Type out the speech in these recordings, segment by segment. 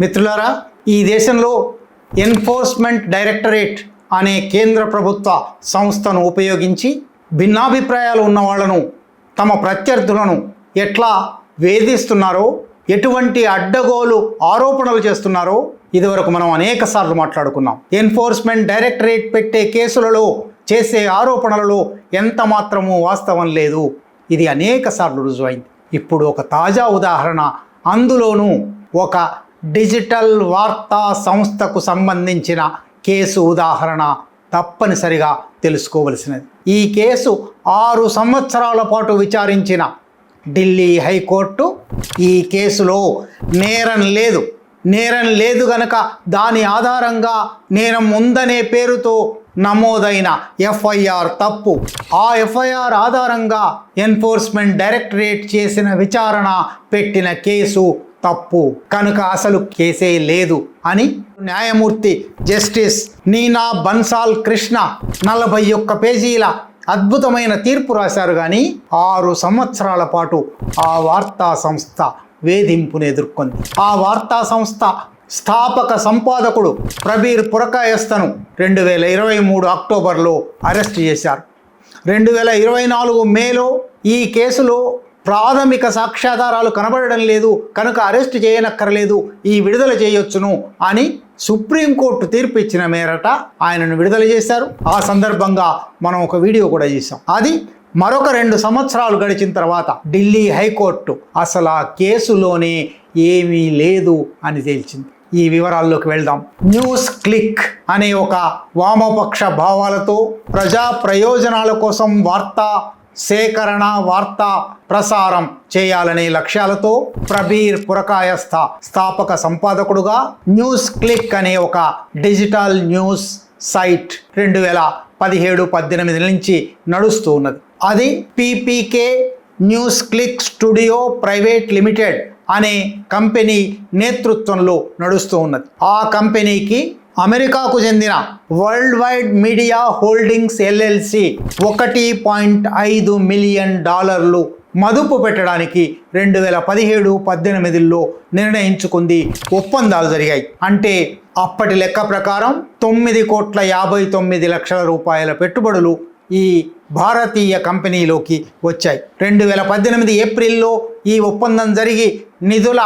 మిత్రులారా, ఈ దేశంలో ఎన్ఫోర్స్మెంట్ డైరెక్టరేట్ అనే కేంద్ర ప్రభుత్వ సంస్థను ఉపయోగించి భిన్నాభిప్రాయాలు ఉన్న వాళ్ళను, తమ ప్రత్యర్థులను ఎట్లా వేధిస్తున్నారో, ఎటువంటి అడ్డగోలు ఆరోపణలు చేస్తున్నారో ఇదివరకు మనం అనేక సార్లు మాట్లాడుకున్నాం. ఎన్ఫోర్స్మెంట్ డైరెక్టరేట్ పెట్టే కేసులలో, చేసే ఆరోపణలలో ఎంత మాత్రమూ వాస్తవం లేదు. ఇది అనేక సార్లు రుజువైంది. ఇప్పుడు ఒక తాజా ఉదాహరణ, అందులోనూ ఒక డిజిటల్ వార్తా సంస్థకు సంబంధించిన కేసు ఉదాహరణ తప్పనిసరిగా తెలుసుకోవలసినది. ఈ కేసు 6 సంవత్సరాల పాటు విచారించిన ఢిల్లీ హైకోర్టు ఈ కేసులో నేరం లేదు గనక దాని ఆధారంగా నేరం ఉందనే పేరుతో నమోదైన ఎఫ్ఐఆర్ తప్పు. ఆ ఎఫ్ఐఆర్ ఆధారంగా ఎన్ఫోర్స్మెంట్ డైరెక్టరేట్ చేసిన విచారణ పెట్టిన కేసు తప్పు కనుక అసలు కేసే లేదు అని న్యాయమూర్తి జస్టిస్ నీనా బన్సాల్ కృష్ణ 41 పేజీల అద్భుతమైన తీర్పు రాశారు. కానీ 6 సంవత్సరాల పాటు ఆ వార్తా సంస్థ వేధింపును ఎదుర్కొంది. ఆ వార్తా సంస్థ స్థాపక సంపాదకుడు ప్రబీర్ పురకాయస్థను 2023 అక్టోబర్లో అరెస్ట్ చేశారు. 2024 మేలో ఈ కేసులో ప్రాథమిక సాక్ష్యాధారాలు కనబడడం లేదు కనుక అరెస్ట్ చేయనక్కర్లేదు, ఈ విడుదల చేయొచ్చును అని సుప్రీంకోర్టు తీర్పు ఇచ్చిన మేరట ఆయనను విడుదల చేశారు. ఆ సందర్భంగా మనం ఒక వీడియో కూడా చేశాం. అది మరొక 2 సంవత్సరాలు గడిచిన తర్వాత ఢిల్లీ హైకోర్టు అసలు ఆ కేసులోనే ఏమీ లేదు అని తేల్చింది. ఈ వివరాల్లోకి వెళ్దాం. న్యూస్ క్లిక్ అనే ఒక వామపక్ష భావాలతో ప్రజా ప్రయోజనాల కోసం వార్తా సేకరణ, వార్తా ప్రసారం చేయాలనే లక్ష్యాలతో ప్రబీర్ పురకాయస్థ స్థాపక సంపాదకుడుగా న్యూస్ క్లిక్ అనే ఒక డిజిటల్ న్యూస్ సైట్ 2017-18 నుంచి నడుస్తూ ఉన్నది. అది PPK news click studio private limited అనే కంపెనీ నేతృత్వంలో నడుస్తూ ఉన్నది. ఆ కంపెనీకి అమెరికాకు చెందిన world wide media holdings LLC $1.5 million మదుపు పెట్టడానికి 2017-18లో నిర్ణయించుకుంది. ఒప్పందాలు జరిగాయి. అంటే అప్పటి లెక్క ప్రకారం 9,59,00,000 రూపాయల పెట్టుబడులు ఈ భారతీయ కంపెనీలోకి వచ్చాయి. 2018 ఏప్రిల్లో ఈ ఒప్పందం జరిగి నిధుల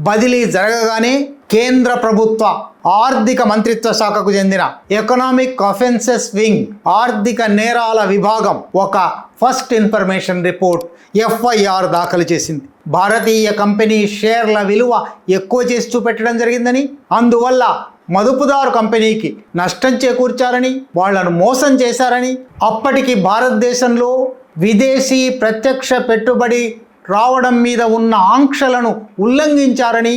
బదిలీ జరగగానే కేంద్ర ప్రభుత్వ ఆర్థిక మంత్రిత్వ శాఖకు చెందిన ఎకనామిక్ అఫెన్సెస్ వింగ్, ఆర్థిక నేరాల విభాగం ఒక ఫస్ట్ ఇన్ఫర్మేషన్ రిపోర్ట్ ఎఫ్ఐఆర్ దాఖలు చేసింది. భారతీయ కంపెనీ షేర్ల విలువ ఎక్కువ చేసి చూపెట్టడం జరిగిందని, అందువల్ల మదుపుదారు కంపెనీకి నష్టం చేకూర్చారని, వాళ్లను మోసం చేశారని, అప్పటికి భారతదేశంలో విదేశీ ప్రత్యక్ష పెట్టుబడి రావడం మీద ఉన్న ఆంక్షలను ఉల్లంఘించారని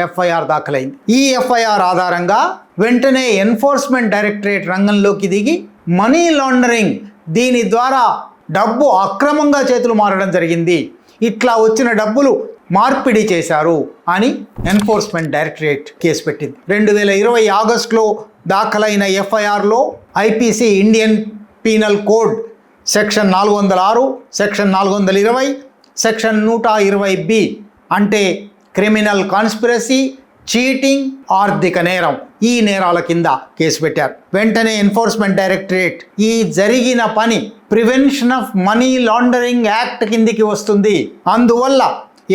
ఎఫ్ఐఆర్ దాఖలైంది. ఈ ఎఫ్ఐఆర్ ఆధారంగా వెంటనే ఎన్ఫోర్స్మెంట్ డైరెక్టరేట్ రంగంలోకి దిగి మనీ లాండరింగ్, దీని ద్వారా డబ్బు అక్రమంగా చేతులు మారడం జరిగింది, ఇట్లా వచ్చిన డబ్బులు మార్పిడి చేశారు అని ఎన్ఫోర్స్మెంట్ డైరెక్టరేట్ కేసు పెట్టింది. 2020 ఆగస్టులో దాఖలైన ఎఫ్ఐఆర్లో IPC Indian penal code section 406, section 420, section 120B అంటే క్రిమినల్ కాన్స్పిరసీ, చీటింగ్, ఆర్థిక నేరం, ఈ నేరాల కింద కేసు పెట్టారు. వెంటనే ఎన్ఫోర్స్మెంట్ డైరెక్టరేట్ ఈ జరిగిన పని prevention of money laundering act కిందికి వస్తుంది. అందువల్ల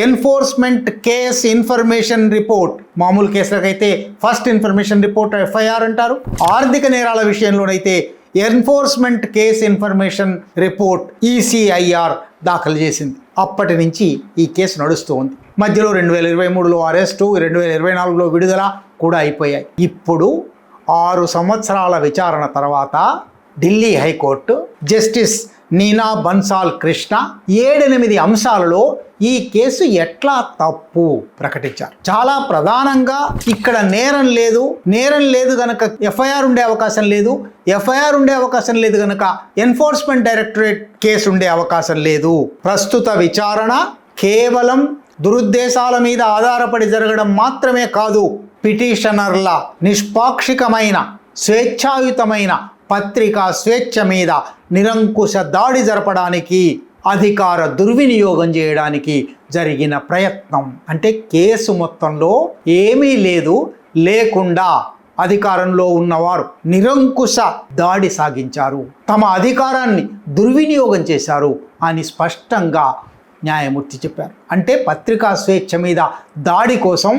ఎన్ఫోర్స్మెంట్ కేస్ ఇన్ఫర్మేషన్ రిపోర్ట్, మామూలు కేసులకైతే ఫస్ట్ ఇన్ఫర్మేషన్ రిపోర్ట్ ఎఫ్ఐఆర్ అంటారు, ఆర్థిక నేరాల విషయంలోనైతే enforcement case information report ECIR దాఖలు చేసింది. అప్పటి నుంచి ఈ కేసు నడుస్తూ ఉంది. మధ్యలో 2023లో అరెస్టు, 2024లో విడుదల కూడా అయిపోయాయి. ఇప్పుడు 6 సంవత్సరాల విచారణ తర్వాత ఢిల్లీ హైకోర్టు జస్టిస్ నీనా బన్సాల్ కృష్ణ 7-8 అంశాలలో ఈ కేసు ఎట్లా తప్పు ప్రకటించారు. చాలా ప్రధానంగా ఇక్కడ నేరం లేదు గనక ఎఫ్ఐఆర్ ఉండే అవకాశం లేదు, ఎఫ్ఐఆర్ ఉండే అవకాశం లేదు గనక ఎన్ఫోర్స్మెంట్ డైరెక్టరేట్ కేసు ఉండే అవకాశం లేదు. ప్రస్తుత విచారణ కేవలం దురుద్దేశాల మీద ఆధారపడి జరగడం మాత్రమే కాదు, పిటిషనర్ల నిష్పాక్షికమైన స్వేచ్ఛాయుతమైన పత్రికా స్వేచ్ఛ మీద నిరంకుశ దాడి జరపడానికి అధికార దుర్వినియోగం చేయడానికి జరిగిన ప్రయత్నం. అంటే కేసు మొత్తంలో ఏమీ లేదు, లేకుండా అధికారంలో ఉన్నవారు నిరంకుశ దాడి సాగించారు, తమ అధికారాన్ని దుర్వినియోగం చేశారు అని స్పష్టంగా న్యాయమూర్తి చెప్పారు. అంటే పత్రికా స్వేచ్ఛ మీద దాడి కోసం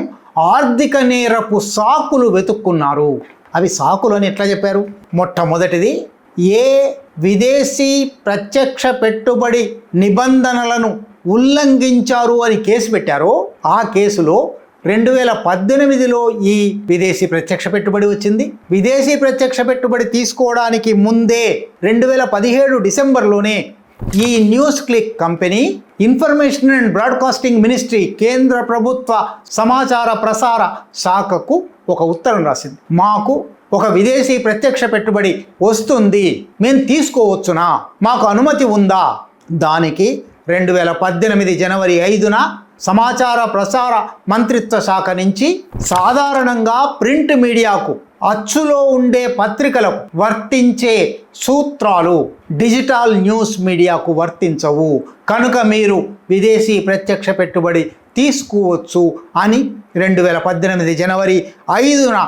ఆర్థిక నేరపు సాకులు వెతుక్కున్నారు. అవి సాకులు అని ఎట్లా చెప్పారు? మొట్టమొదటిది, ఏ విదేశీ ప్రత్యక్ష పెట్టుబడి నిబంధనలను ఉల్లంఘించారు అని కేసు పెట్టారో ఆ కేసులో 2018లో ఈ విదేశీ ప్రత్యక్ష పెట్టుబడి వచ్చింది. విదేశీ ప్రత్యక్ష పెట్టుబడి తీసుకోవడానికి ముందే 2017 డిసెంబర్లోనే ఈ news click company information and broadcasting ministry, కేంద్ర ప్రభుత్వ సమాచార ప్రసార శాఖకు ఒక ఉత్తరం రాసింది. మాకు ఒక విదేశీ ప్రత్యక్ష పెట్టుబడి వస్తుంది, మేము తీసుకోవచ్చునా, మాకు అనుమతి ఉందా? దానికి 2018 జనవరి 5న సమాచార ప్రసార మంత్రిత్వ శాఖ నుంచి సాధారణంగా ప్రింట్ మీడియాకు, అచ్చులో ఉండే పత్రికలకు వర్తించే సూత్రాలు డిజిటల్ న్యూస్ మీడియాకు వర్తించవు, కనుక మీరు విదేశీ ప్రత్యక్ష పెట్టుబడి తీసుకోవచ్చు అని 2018 జనవరి 5న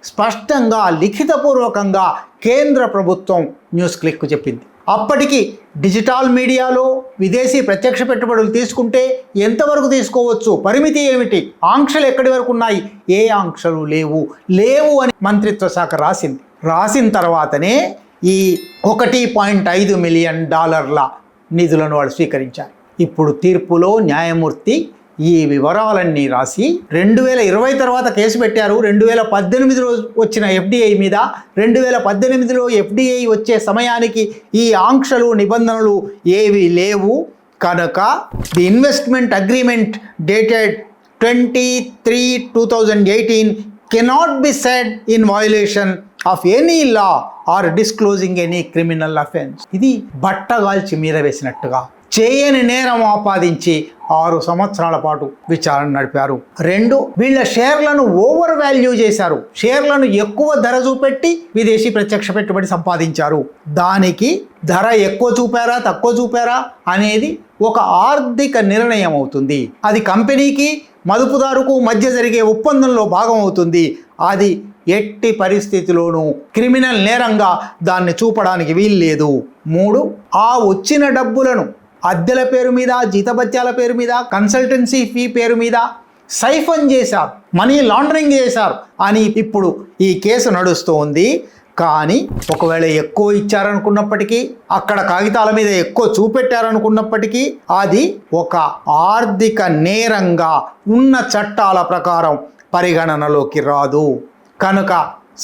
స్పష్టంగా లిఖితపూర్వకంగా కేంద్ర ప్రభుత్వం న్యూస్ క్లిక్కు చెప్పింది. అప్పటికి డిజిటల్ మీడియాలో విదేశీ ప్రత్యక్ష పెట్టుబడులు తీసుకుంటే ఎంతవరకు తీసుకోవచ్చు, పరిమితి ఏమిటి, ఆంక్షలు ఎక్కడి వరకు ఉన్నాయి? ఏ ఆంక్షలు లేవు అని మంత్రిత్వ శాఖ రాసిన తర్వాతనే ఈ $1.5 మిలియన్ నిధులను వాళ్ళు స్వీకరించారు. ఇప్పుడు తీర్పులో న్యాయమూర్తి ఈ వివరాలన్నీ రాసి 2020 తర్వాత కేసు పెట్టారు. 2018లో వచ్చిన FDI మీద, 2018లో FDI వచ్చే సమయానికి ఈ ఆంక్షలు నిబంధనలు ఏవి లేవు కనుక the investment agreement dated 23/2018 cannot be said in violation of any law or disclosing any criminal offense. ఇది బట్టగాల్చి మీద వేసినట్టుగా చేయని నేరం ఆపాదించి 6 సంవత్సరాల పాటు విచారణ నడిపారు. 2, వీళ్ళ షేర్లను ఓవర్ వాల్యూ చేశారు, షేర్లను ఎక్కువ ధర చూపెట్టి విదేశీ ప్రత్యక్ష పెట్టుబడి సంపాదించారు. దానికి ధర ఎక్కువ చూపారా తక్కువ చూపారా అనేది ఒక ఆర్థిక నిర్ణయం అవుతుంది. అది కంపెనీకి మదుపుదారుకు మధ్య జరిగే ఒప్పందంలో భాగం అవుతుంది. అది ఎట్టి పరిస్థితిలోనూ క్రిమినల్ నేరంగా దాన్ని చూపడానికి వీల్లేదు. 3, ఆ వచ్చిన డబ్బులను అద్దెల పేరు మీద, జీతభత్యాల పేరు మీద, కన్సల్టెన్సీ ఫీ పేరు మీద సైఫన్ చేశారు, మనీ లాండరింగ్ చేశారు అని ఇప్పుడు ఈ కేసు నడుస్తూ ఉంది. కానీ ఒకవేళ ఎక్కువ ఇచ్చారనుకున్నప్పటికీ, అక్కడ కాగితాల మీద ఎక్కువ చూపెట్టారనుకున్నప్పటికీ అది ఒక ఆర్థిక నేరంగా ఉన్న చట్టాల ప్రకారం పరిగణనలోకి రాదు. కనుక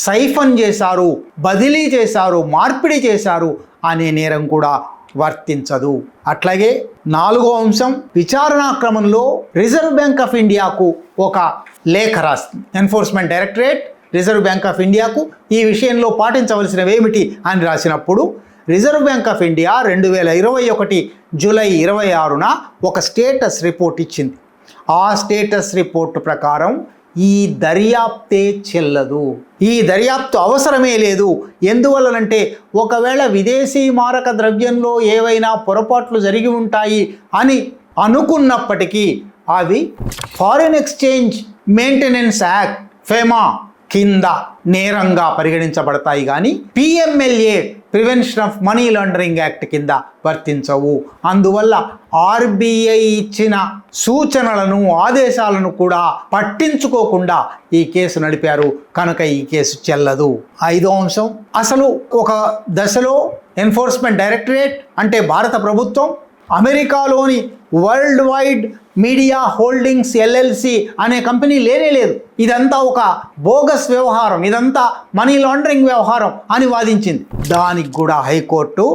సైఫన్ చేశారు, బదిలీ చేశారు, మార్పిడి చేశారు అనే నేరం కూడా వర్తించదు. అట్లాగే 4వ అంశం, విచారణా క్రమంలో రిజర్వ్ బ్యాంక్ ఆఫ్ ఇండియాకు ఒక లేఖ రాస్తుంది. Enforcement directorate reserve bank of ఇండియాకు ఈ విషయంలో పాటించవలసినవి ఏమిటి అని రాసినప్పుడు reserve bank of India 2021 July 26న ఒక స్టేటస్ రిపోర్ట్ ఇచ్చింది. ఆ స్టేటస్ రిపోర్ట్ ప్రకారం ఈ దర్యాప్తే చెల్లదు, ఈ దర్యాప్తు అవసరమే లేదు. ఎందువల్లనంటే ఒకవేళ విదేశీ మారక ద్రవ్యంలో ఏవైనా పొరపాట్లు జరిగి ఉంటాయి అని అనుకున్నప్పటికీ అవి foreign exchange maintenance act FEMA కింద నేరంగా పరిగణించబడతాయి, కానీ PMLA prevention of money laundering act కింద వర్తించవు. అందువల్ల RBI ఇచ్చిన సూచనలను, ఆదేశాలను కూడా పట్టించుకోకుండా ఈ కేసు నడిపారు కనుక ఈ కేసు చెల్లదు. 5వ అంశం, అసలు ఒక దశలో ఎన్ఫోర్స్మెంట్ డైరెక్టరేట్ అంటే భారత ప్రభుత్వం అమెరికాలోని world wide media holdings LLC అనే కంపెనీ లేదు, ఇదంతా ఒక బోగస్ వ్యవహారం, ఇదంతా మనీ లాండరింగ్ వ్యవహారం అని వాదించింది. దానికి కూడా high court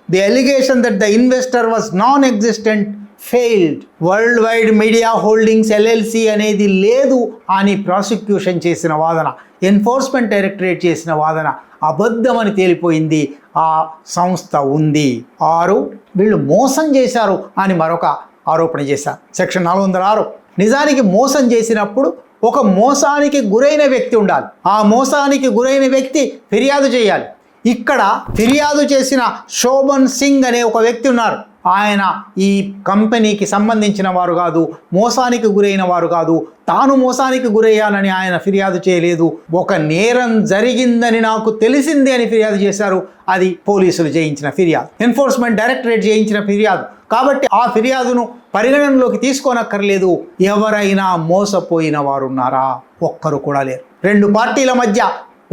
the allegation that the investor was non existent failed, world wide media holdings LLC అనేది లేదు అని ప్రాసిక్యూషన్ చేసిన వాదన, ఎన్ఫోర్స్మెంట్ డైరెక్టరేట్ చేసిన వాదన అబద్ధమని తేలిపోయింది. ఆ సంస్థ ఉంది. 6, వీళ్ళు మోసం చేశారు అని మరొక ఆరోపణ చేశారు. సెక్షన్ 406. నిజానికి మోసం చేసినప్పుడు ఒక మోసానికి గురైన వ్యక్తి ఉండాలి, ఆ మోసానికి గురైన వ్యక్తి ఫిర్యాదు చేయాలి. ఇక్కడ ఫిర్యాదు చేసిన శోభన్ సింగ్ అనే ఒక వ్యక్తి ఉన్నారు. ఆయన ఈ కంపెనీకి సంబంధించిన వారు కాదు, మోసానికి గురైన వారు కాదు, తాను మోసానికి గురయ్యానని ఆయన ఫిర్యాదు చేయలేదు. ఒక నేరం జరిగిందని నాకు తెలిసింది అని ఫిర్యాదు చేశారు. అది పోలీసులు చేయించిన ఫిర్యాదు, ఎన్ఫోర్స్మెంట్ డైరెక్టరేట్ చేయించిన ఫిర్యాదు. కాబట్టి ఆ ఫిర్యాదును పరిగణనలోకి తీసుకోనక్కర్లేదు. ఎవరైనా మోసపోయిన వారు ఉన్నారా? ఒక్కరు కూడా లేరు. రెండు పార్టీల మధ్య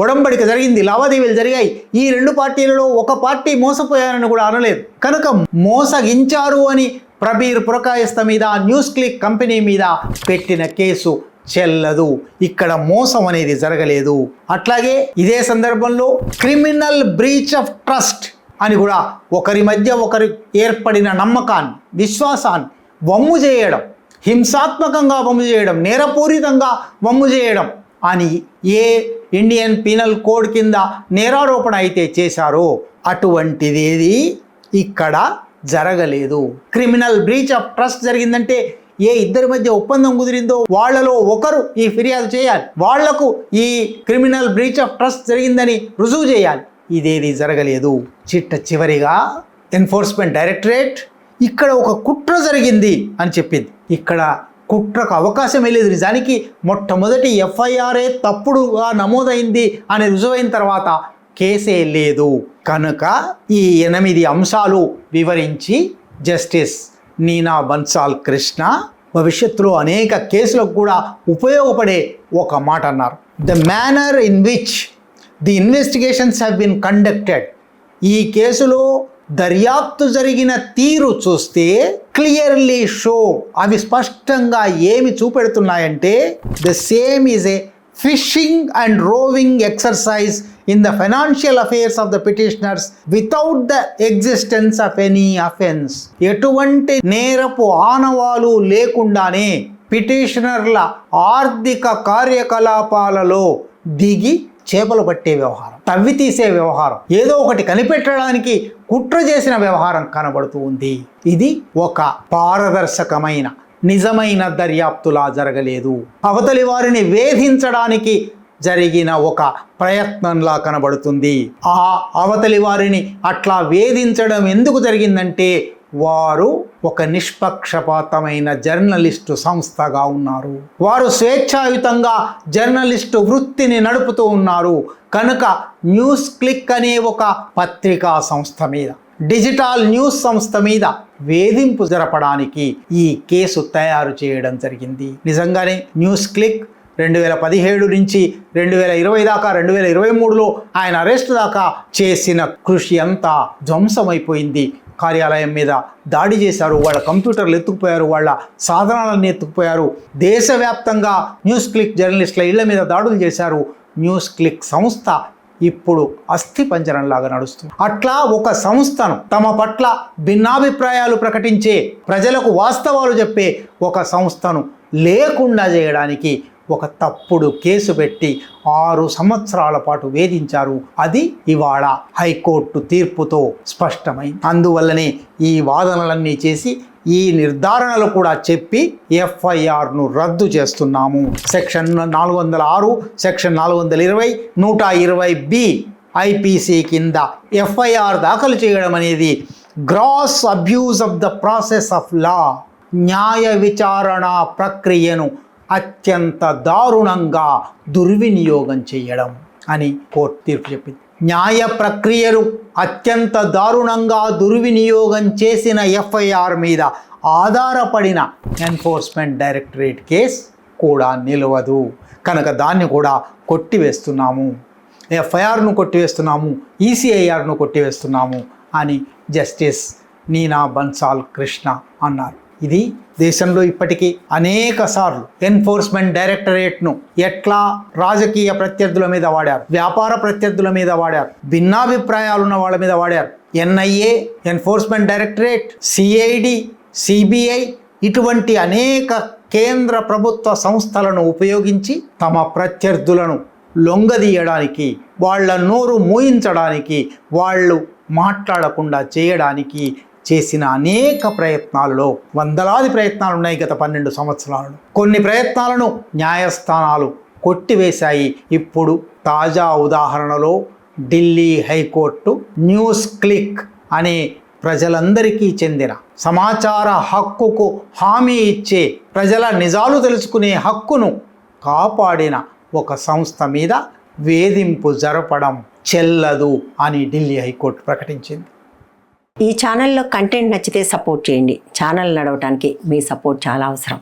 ఒడంబడిక జరిగింది, లావాదేవీలు జరిగాయి. ఈ రెండు పార్టీలలో ఒక పార్టీ మోసపోయారని కూడా అనలేదు. కనుక మోసగించారు అని ప్రబీర్ పురకాయస్థ మీద, న్యూస్ క్లిక్ కంపెనీ మీద పెట్టిన కేసు చెల్లదు. ఇక్కడ మోసం అనేది జరగలేదు. అట్లాగే ఇదే సందర్భంలో క్రిమినల్ బ్రీచ్ ఆఫ్ ట్రస్ట్ అని కూడా ఒకరి మధ్య ఒకరు ఏర్పడిన నమ్మకాన్ని, విశ్వాసాన్ని వమ్ము చేయడం, హింసాత్మకంగా వమ్ము చేయడం, నేరపూరితంగా వమ్ము చేయడం అని ఏ ఇండియన్ పీనల్ కోడ్ కింద నేరారోపణ అయితే చేశారో అటువంటిదేది ఇక్కడ జరగలేదు. క్రిమినల్ బ్రీచ్ ఆఫ్ ట్రస్ట్ జరిగిందంటే ఏ ఇద్దరి మధ్య ఒప్పందం కుదిరిందో వాళ్ళలో ఒకరు ఈ ఫిర్యాదు చేయాలి, వాళ్లకు ఈ క్రిమినల్ బ్రీచ్ ఆఫ్ ట్రస్ట్ జరిగిందని రుజువు చేయాలి. ఇదేది జరగలేదు. చివరిగా ఎన్ఫోర్స్మెంట్ డైరెక్టరేట్ ఇక్కడ ఒక కుట్ర జరిగింది అని చెప్పింది. ఇక్కడ కుట్రకు అవకాశమే లేదు. నిజానికి మొట్టమొదటి ఎఫ్ఐఆర్ఏ తప్పుడుగా నమోదైంది అని రుజువైన తర్వాత కేసే లేదు. కనుక ఈ 8 అంశాలు వివరించి జస్టిస్ నీనా బన్సాల్ కృష్ణ భవిష్యత్తులో అనేక కేసులకు కూడా ఉపయోగపడే ఒక మాట అన్నారు. The manner in which the investigations have been conducted. ఈ కేసులో దర్యాప్తు జరిగిన తీరు చూస్తే క్లియర్లీ షో, అవి స్పష్టంగా ఏమి చూపెడుతున్నాయంటే the same is a fishing and roving exercise in the financial affairs of the petitioners without the existence of any offence. ఎటువంటి నేరపు ఆనవాలు లేకుండానే పిటిషనర్ల ఆర్థిక కార్యకలాపాలలో దిగి చేపలు పట్టే వ్యవహారం, తవ్వి తీసే వ్యవహారం, ఏదో ఒకటి కనిపెట్టడానికి కుట్ర చేసిన వ్యవహారం కనబడుతూ ఉంది. ఇది ఒక పారదర్శకమైన నిజమైన దర్యాప్తులా జరగలేదు. అవతలి వారిని వేధించడానికి జరిగిన ఒక ప్రయత్నంలా కనబడుతుంది. ఆ అవతలి వారిని అట్లా వేధించడం ఎందుకు జరిగిందంటే వారు ఒక నిష్పక్షపాతమైన జర్నలిస్టు సంస్థగా ఉన్నారు. వారు స్వేచ్ఛాయుతంగా జర్నలిస్టు వృత్తిని నడుపుతూ ఉన్నారు. కనుక న్యూస్ క్లిక్ అనే ఒక పత్రికా సంస్థ మీద, డిజిటల్ న్యూస్ సంస్థ మీద వేధింపు జరపడానికి ఈ కేసు తయారు చేయడం జరిగింది. నిజంగానే న్యూస్ క్లిక్ 2017 నుంచి 2020 దాకా, 2023లో ఆయన అరెస్ట్ దాకా చేసిన కృషి అంతా ధ్వంసమైపోయింది. కార్యాలయం మీద దాడి చేశారు, వాళ్ళ కంప్యూటర్లు ఎత్తుకుపోయారు, వాళ్ళ సాధనాలను ఎత్తుకుపోయారు. దేశవ్యాప్తంగా న్యూస్ క్లిక్ జర్నలిస్టుల ఇళ్ల మీద దాడులు చేశారు. న్యూస్ క్లిక్ సంస్థ ఇప్పుడు అస్థి పంజరంలాగా నడుస్తుంది. అట్లా ఒక సంస్థను, తమ పట్ల భిన్నాభిప్రాయాలు ప్రకటించే, ప్రజలకు వాస్తవాలు చెప్పే ఒక సంస్థను లేకుండా చేయడానికి ఒక తప్పుడు కేసు పెట్టి 6 సంవత్సరాల పాటు వేధించారు. అది ఇవాళ హైకోర్టు తీర్పుతో స్పష్టమైంది. అందువల్లనే ఈ వాదనలన్నీ చేసి ఈ నిర్ధారణలు కూడా చెప్పి ఎఫ్ఐఆర్ను రద్దు చేస్తున్నాము. సెక్షన్ 406, సెక్షన్ 420, 120B ఐపీసీ కింద ఎఫ్ఐఆర్ దాఖలు చేయడం అనేది gross abuse of the process of law, న్యాయ విచారణ ప్రక్రియను అత్యంత దారుణంగా దుర్వినియోగం చేయడం అని కోర్టు తీర్పు చెప్పింది. న్యాయ ప్రక్రియను అత్యంత దారుణంగా దుర్వినియోగం చేసిన ఎఫ్ఐఆర్ మీద ఆధారపడిన ఎన్ఫోర్స్మెంట్ డైరెక్టరేట్ కేసు కూడా నిలవదు. కనుక దాన్ని కూడా కొట్టివేస్తున్నాము, ఎఫ్ఐఆర్ను కొట్టివేస్తున్నాము, ఈసీఐఆర్ను కొట్టివేస్తున్నాము అని జస్టిస్ నీనా బన్సాల్ కృష్ణ అన్నారు. ఇది దేశంలో ఇప్పటికీ అనేక సార్లు ఎన్ఫోర్స్మెంట్ డైరెక్టరేట్ను ఎట్లా రాజకీయ ప్రత్యర్థుల మీద వాడారు, వ్యాపార ప్రత్యర్థుల మీద వాడారు, భిన్నాభిప్రాయాలున్న వాళ్ళ మీద వాడారు. NIA, enforcement directorate, CID, CBI ఇటువంటి అనేక కేంద్ర ప్రభుత్వ సంస్థలను ఉపయోగించి తమ ప్రత్యర్థులను లొంగదీయడానికి, వాళ్ళ నోరు మూయించడానికి, వాళ్ళు మాట్లాడకుండా చేయడానికి చేసిన అనేక ప్రయత్నాలలో వందలాది ప్రయత్నాలు ఉన్నాయి గత 12 సంవత్సరాలలో. కొన్ని ప్రయత్నాలను న్యాయస్థానాలు కొట్టివేశాయి. ఇప్పుడు తాజా ఉదాహరణలో ఢిల్లీ హైకోర్టు న్యూస్ క్లిక్ అనే ప్రజలందరికీ చెందిన సమాచార హక్కుకు హామీ ఇచ్చే ప్రజల నిజాలు తెలుసుకునే హక్కును కాపాడిన ఒక సంస్థ మీద వేధింపు జరపడం చెల్లదు అని ఢిల్లీ హైకోర్టు ప్రకటించింది. ఈ ఛానల్లో కంటెంట్ నచ్చితే సపోర్ట్ చేయండి. ఛానల్ నడవడానికి మీ సపోర్ట్ చాలా అవసరం.